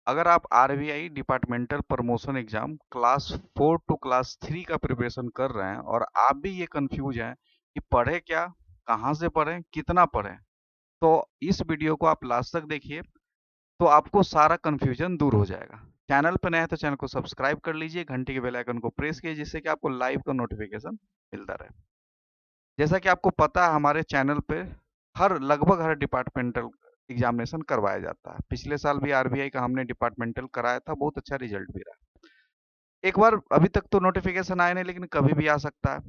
अगर आप RBI departmental promotion exam class 4 to class 3 का प्रिपरेशन कर रहे हैं और आप भी ये कंफ्यूज हैं कि पढ़े क्या, कहाँ से पढ़ें, कितना पढ़ें, तो इस वीडियो को आप लास्ट तक देखिए, तो आपको सारा कंफ्यूजन दूर हो जाएगा। चैनल पर नए हैं तो चैनल को सब्सक्राइब कर लीजिए, घंटी के बेल आइकन को प्रेस कीजिए जिससे कि आपको लाइव का नोटिफिकेशन मिलता रहे। जैसा कि आपको पता है, हमारे चैनल पे लगभग हर डिपार्टमेंटल एग्जामिनेशन करवाया जाता है। पिछले साल भी आरबीआई का हमने डिपार्टमेंटल कराया था, बहुत अच्छा रिजल्ट भी रहा। एक बार अभी तक तो नोटिफिकेशन आए नहीं, लेकिन कभी भी आ सकता है।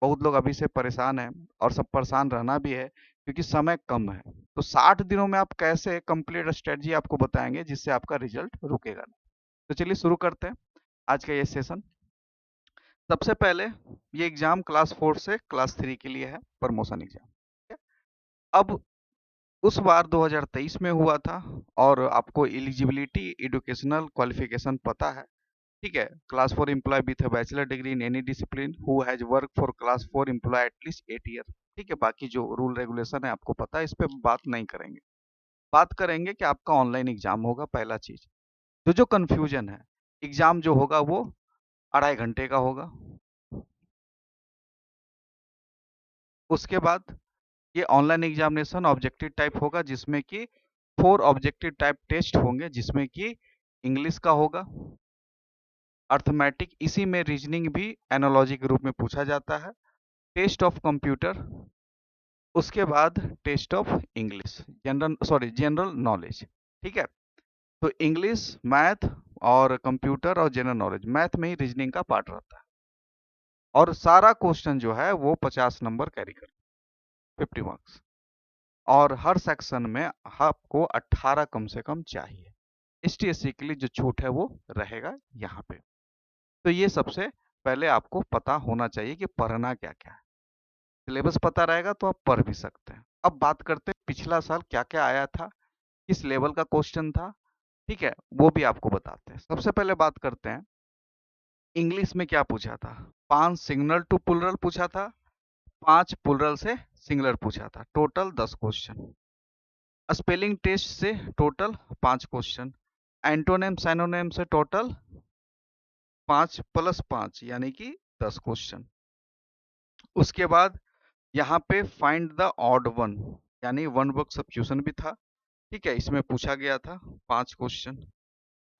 बहुत लोग अभी से परेशान हैं और सब परेशान रहना भी है क्योंकि समय कम है। तो 60 दिनों में आप कैसे कंप्लीट स्ट्रेटजी आपको बताएंगे जिससे आपका रिजल्ट रुकेगा नहीं। तो चलिए शुरू करते हैं आज का ये सेशन। सबसे पहले ये एग्जाम क्लास 4 से क्लास 3 के लिए है, प्रमोशन एग्जाम। अब उस बार 2023 में हुआ था और आपको एलिजिबिलिटी एजुकेशनल क्वालिफिकेशन पता है, ठीक है। Class 4 employ with bachelor degree in any discipline who has work for class 4 employ at least 8 year, ठीक है। बाकी जो रूल रेगुलेशन है आपको पता है, इस पे बात नहीं करेंगे। बात करेंगे कि आपका ऑनलाइन एग्जाम होगा। पहला चीज, तो जो कंफ्यूजन है, एग्जाम जो होगा वो 2.5 घंटे का होगा। उसके बाद ये ऑनलाइन एग्जामिनेशन ऑब्जेक्टिव टाइप होगा जिसमें कि 4 ऑब्जेक्टिव टाइप टेस्ट होंगे, जिसमें कि इंग्लिश का होगा, अर्थमेटिक, इसी में रीजनिंग भी एनालॉजी के रूप में पूछा जाता है, टेस्ट ऑफ कंप्यूटर, उसके बाद test of English, general knowledge, ठीक है। तो इंग्लिश, मैथ और कंप्यूटर और जनरल नॉलेज, मैथ में ही रीजनिंग का पार्ट रहता है और सारा क्वेश्चन जो है वो 50 नंबर कैरी कर, 50 मार्क्स। और हर सेक्शन में आपको 18 कम से कम चाहिए। एसटीएससी के लिए जो छूट है वो रहेगा यहाँ पे। तो ये सबसे पहले आपको पता होना चाहिए कि पढ़ना क्या क्या है। सिलेबस पता रहेगा तो आप पढ़ भी सकते हैं। अब बात करते हैं पिछला साल क्या क्या आया था, किस लेवल का क्वेश्चन था, ठीक है, वो भी आपको बताते हैं। सबसे पहले बात करते हैं इंग्लिश में क्या पूछा था। 5 सिंगुलर टू प्लुरल पूछा था, 5 प्लुरल से सिंगुलर पूछा था, टोटल 10 क्वेश्चन। स्पेलिंग टेस्ट से टोटल 5 क्वेश्चन, एंटोनिम सिनोनिम से टोटल 5 प्लस 5 यानी कि 10 क्वेश्चन। उसके बाद यहाँ पे फाइंड द ऑड वन यानी वन वर्ड सब्स्टिट्यूशन भी था, ठीक है, इसमें पूछा गया था 5 क्वेश्चन।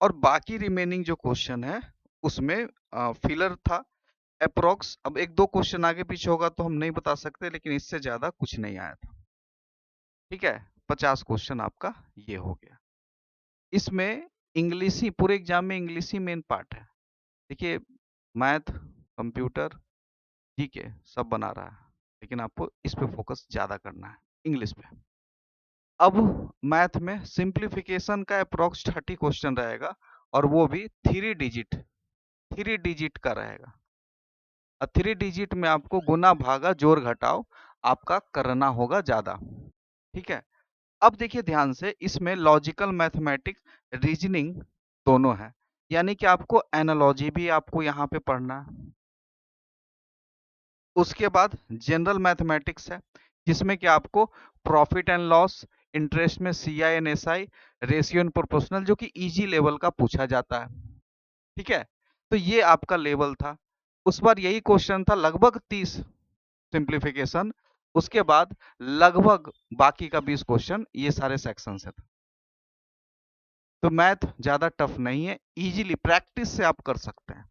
और बाकी रिमेनिंग जो क्वेश्चन है उसमें फिलर था अप्रोक्स। अब एक दो क्वेश्चन आगे पीछे होगा तो हम नहीं बता सकते, लेकिन इससे ज्यादा कुछ नहीं आया था, ठीक है। 50 क्वेश्चन आपका ये हो गया। इसमें इंग्लिश ही, पूरे एग्जाम में इंग्लिश ही मेन पार्ट है। देखिए, मैथ, कंप्यूटर, जीके सब बना रहा है, लेकिन आपको इस पे फोकस ज्यादा करना है, इंग्लिश पे। अब मैथ में सिंप्लीफिकेशन का अप्रोक्स 30 क्वेश्चन रहेगा और वो भी 3 डिजिट का रहेगा। और 3 डिजिट में आपको गुना भागा जोड़ घटाव आपका करना होगा ज्यादा, ठीक है। अब देखिए ध्यान से, इसमें लॉजिकल मैथमेटिक्स, रीजनिंग दोनों है, यानी कि आपको एनालॉजी भी आपको यहाँ पे पढ़ना है। उसके बाद जनरल मैथमेटिक्स है जिसमें कि आपको प्रॉफिट एंड लॉस, इंटरेस्ट में CI and SI, ratio and proportional, जो कि इजी लेवल का पूछा जाता है, ठीक है। तो ये आपका लेवल था। उस बार यही क्वेश्चन था, लगभग 30 सिंप्लीफिकेशन। उसके बाद लगभग बाकी का 20 क्वेश्चन ये सारे सेक्शन से था। तो मैथ ज्यादा टफ नहीं है, इजीली प्रैक्टिस से आप कर सकते हैं।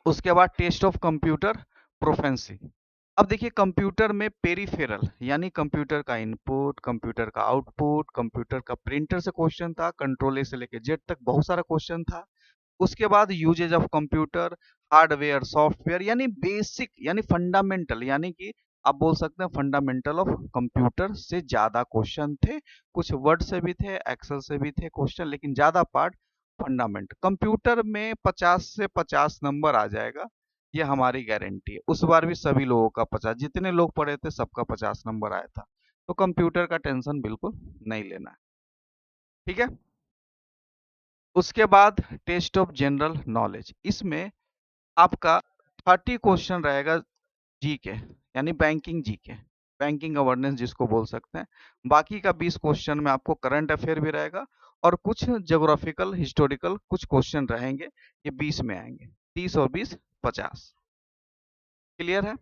उसके बाद टेस्ट ऑफ कंप्यूटर प्रोफेंसी। अब देखिए, कंप्यूटर में पेरीफेरल यानी कंप्यूटर का इनपुट, कंप्यूटर का आउटपुट, कंप्यूटर का प्रिंटर से क्वेश्चन था, कंट्रोल ए से लेकर जेड तक बहुत सारा क्वेश्चन था। उसके बाद usages of computer, hardware, software, यानी बेसिक यानी फंडामेंटल, यानी कि आप बोल सकते हैं फंडामेंटल ऑफ कंप्यूटर से ज्यादा क्वेश्चन थे। कुछ वर्ड से भी थे, एक्सेल से भी थे क्वेश्चन, लेकिन ज्यादा पार्ट फंडामेंट। कंप्यूटर में 50 से 50 नंबर आ जाएगा, ये हमारी गारंटी है। उस बार भी सभी लोगों का 50, जितने लोग पढ़े थे सबका 50 नंबर आया था। तो कंप्यूटर का टेंशन बिल्कुल नहीं लेना है, ठीक है। उसके बाद टेस्ट ऑफ जनरल नॉलेज, इसमें आपका 30 क्वेश्चन रहेगा जीके, यानी बैंकिंग जीके, बैंकिंग गवर्नेंस जिसको बोल सकते हैं। बाकी का 20 क्वेश्चन में आपको करंट अफेयर भी रहेगा और कुछ ज्योग्राफिकल हिस्टोरिकल कुछ क्वेश्चन रहेंगे, ये 20 में आएंगे, 30 और 20 50। क्लियर है?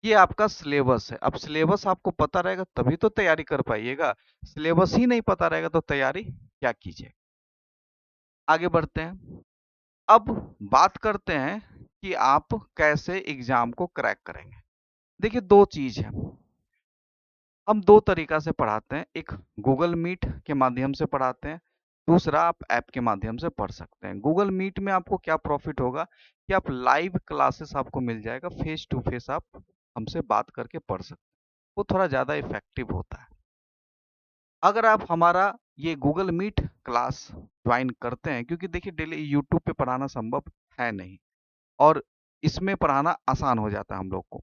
ये आपका सिलेबस है। अब सिलेबस आपको पता रहेगा तभी तो तैयारी कर पाइएगा, सिलेबस ही नहीं पता रहेगा तो तैयारी क्या कीजिए। आगे बढ़ते हैं। अब बात करते हैं कि आप कैसे एग्जाम को क्रैक करेंगे। देखिए, दो चीज है, हम दो तरीका से पढ़ाते हैं। एक गूगल मीट के माध्यम से पढ़ाते हैं, दूसरा आप ऐप के माध्यम से पढ़ सकते हैं। गूगल मीट में आपको क्या प्रॉफिट होगा कि आप लाइव क्लासेस आपको मिल जाएगा, फेस टू फेस आप हमसे बात करके पढ़ सकते हैं, वो थोड़ा ज़्यादा इफेक्टिव होता है। अगर आप हमारा ये गूगल मीट क्लास ज्वाइन करते हैं, क्योंकि देखिए डेली यूट्यूब पे पढ़ाना संभव है नहीं, और इसमें पढ़ाना आसान हो जाता है हम लोग को,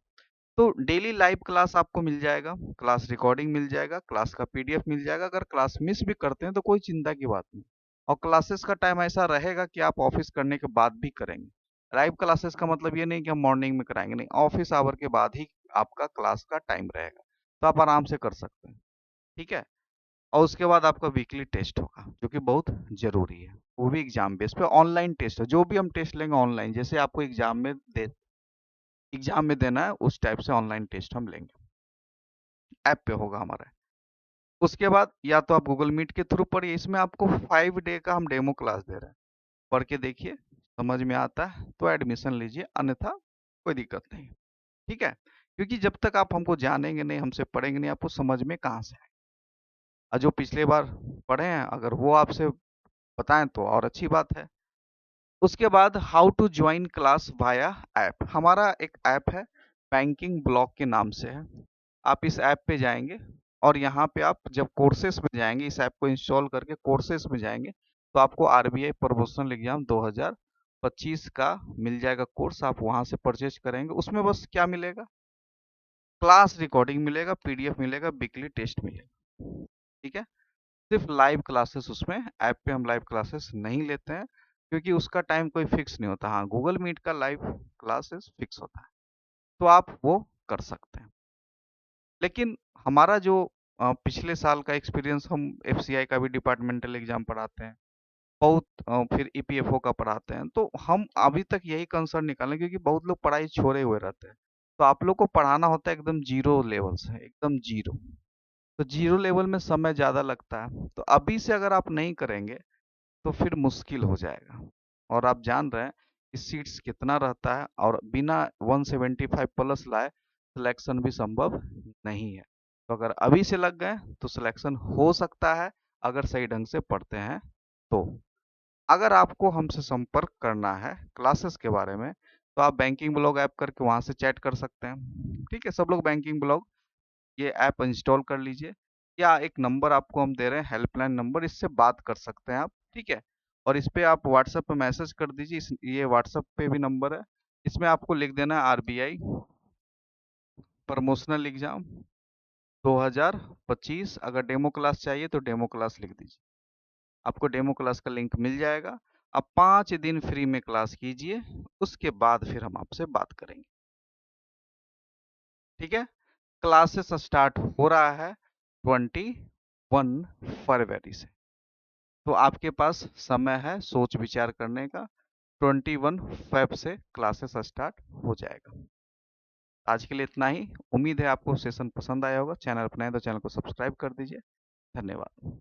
तो डेली लाइव क्लास आपको मिल जाएगा, क्लास रिकॉर्डिंग मिल जाएगा, क्लास का पीडीएफ मिल जाएगा। अगर क्लास मिस भी करते हैं तो कोई चिंता की बात नहीं, और क्लासेस का टाइम ऐसा रहेगा कि आप ऑफिस करने के बाद भी करेंगे। लाइव क्लासेस का मतलब ये नहीं कि हम मॉर्निंग में कराएंगे, नहीं, ऑफिस आवर के बाद ही आपका क्लास का टाइम रहेगा, तो आप आराम से कर सकते हैं। ठीक है? और उसके बाद आपका वीकली टेस्ट होगा, जो कि बहुत जरूरी है, वो भी एग्जाम बेस पे ऑनलाइन टेस्ट है। जो भी हम टेस्ट लेंगे ऑनलाइन, जैसे आपको एग्जाम में देना है उस टाइप से ऑनलाइन टेस्ट हम लेंगे, ऐप पे होगा हमारा। उसके बाद या तो आप गूगल मीट के थ्रू पढ़िए, इसमें आपको 5 डे का हम डेमो क्लास दे रहे हैं, पढ़ के देखिए, समझ में आता है तो एडमिशन लीजिए, अन्यथा कोई दिक्कत नहीं। ठीक है? क्योंकि जब तक आप हमको जानेंगे नहीं, हमसे पढ़ेंगे नहीं, आपको समझ में कहाँ से आएगा। और जो पिछले बार पढ़े हैं अगर वो आपसे बताएं तो और अच्छी बात है। उसके बाद how to join class via app, हमारा एक ऐप है, बैंकिंग ब्लॉक के नाम से है। आप इस ऐप पे जाएंगे और यहाँ पे आप जब कोर्सेस में जाएंगे, इस ऐप को इंस्टॉल करके कोर्सेस में जाएंगे, तो आपको आरबीआई प्रोफेशनल एग्जाम 2025 का मिल जाएगा कोर्स, आप वहां से परचेज करेंगे। उसमें बस क्या मिलेगा, क्लास रिकॉर्डिंग मिलेगा, पीडीएफ मिलेगा, वीकली टेस्ट मिलेगा। ठीक है? सिर्फ लाइव क्लासेस उसमें, ऐप पे हम लाइव क्लासेस नहीं लेते हैं, क्योंकि उसका टाइम कोई फिक्स नहीं होता। हाँ, गूगल मीट का लाइव क्लासेस फिक्स होता है, तो आप वो कर सकते हैं। लेकिन हमारा जो पिछले साल का एक्सपीरियंस, हम एफसीआई का भी डिपार्टमेंटल एग्जाम पढ़ाते हैं, बहुत फिर ईपीएफओ का पढ़ाते हैं, तो हम अभी तक यही कंसर्न निकालें, क्योंकि बहुत लोग पढ़ाई छोड़े हुए रहते हैं, तो आप लोग को पढ़ाना होता है एकदम जीरो लेवल से, एकदम जीरो। तो जीरो लेवल में समय ज़्यादा लगता है, तो अभी से अगर आप नहीं करेंगे तो फिर मुश्किल हो जाएगा। और आप जान रहे हैं कि सीट्स कितना रहता है, और बिना 175 प्लस लाए सिलेक्शन भी संभव नहीं है। तो अगर अभी से लग गए तो सिलेक्शन हो सकता है, अगर सही ढंग से पढ़ते हैं तो। अगर आपको हमसे संपर्क करना है क्लासेस के बारे में, तो आप बैंकिंग ब्लॉग ऐप करके वहां से चैट कर सकते हैं। ठीक है? सब लोग बैंकिंग ब्लॉग ये ऐप इंस्टॉल कर लीजिए, या एक नंबर आपको हम दे रहे हैं, हेल्पलाइन नंबर, इससे बात कर सकते हैं आप। ठीक है? और इस पे आप व्हाट्सएप पे मैसेज कर दीजिए, ये व्हाट्सएप पे भी नंबर है, इसमें आपको लिख देना है आरबीआई प्रमोशनल एग्जाम 2025। अगर डेमो क्लास चाहिए तो डेमो क्लास लिख दीजिए, आपको डेमो क्लास का लिंक मिल जाएगा। आप 5 दिन फ्री में क्लास कीजिए, उसके बाद फिर हम आपसे बात करेंगे। ठीक है? क्लासेस स्टार्ट हो रहा है 21 फरवरी से, तो आपके पास समय है सोच विचार करने का। 21 फेब से क्लासेस स्टार्ट हो जाएगा। आज के लिए इतना ही। उम्मीद है आपको सेशन पसंद आया होगा। चैनल अपनाए तो चैनल को सब्सक्राइब कर दीजिए। धन्यवाद।